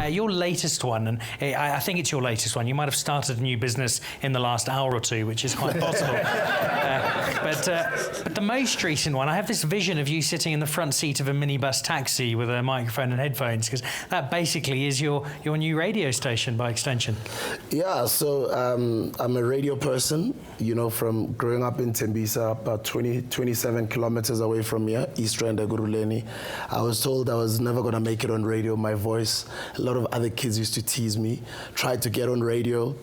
Your latest one, and I think it's your latest one. You might have started a new business in the last hour or two, which is quite possible. But the most recent one, I have this vision of you sitting in the front seat of a minibus taxi with a microphone and headphones, because that basically is your new radio station by extension. Yeah, so I'm a radio person, you know, from growing up in Tembisa, about 27 kilometers away from here, East Rand, Guruleni. I was told I was never going to make it on radio. My voice, a lot of other kids used to tease me. Tried to get on radio,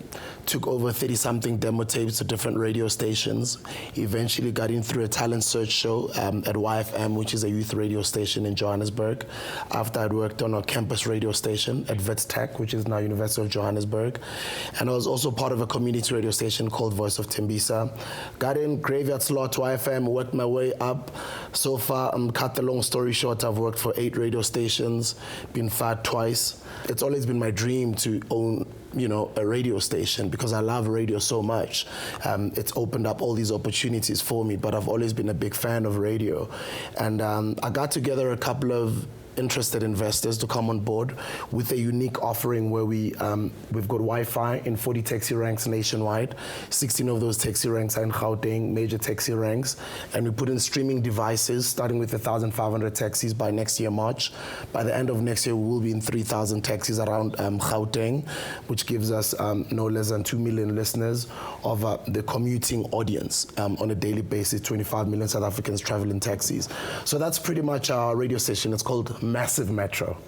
took over 30-something demo tapes to different radio stations. Eventually got in through a talent search show at YFM, which is a youth radio station in Johannesburg. After I'd worked on a campus radio station at Wits Tech, which is now University of Johannesburg. And I was also part of a community radio station called Voice of Tembisa. Got in, graveyard slot to YFM, worked my way up. So far, cut the long story short, I've worked for 8 radio stations, been fired twice. It's always been my dream to own, you know, a radio station because I love radio so much. It's opened up all these opportunities for me, but I've always been a big fan of radio. And I got together a couple of interested investors to come on board with a unique offering where we've got Wi-Fi in 40 taxi ranks nationwide. 16 of those taxi ranks are in Gauteng, major taxi ranks, and we put in streaming devices starting with 1,500 taxis by next year March. By the end of next year, we will be in 3,000 taxis around Gauteng, which gives us no less than 2 million listeners of the commuting audience on a daily basis. 25 million South Africans travel in taxis. So that's pretty much our radio station. It's called Massive Metro.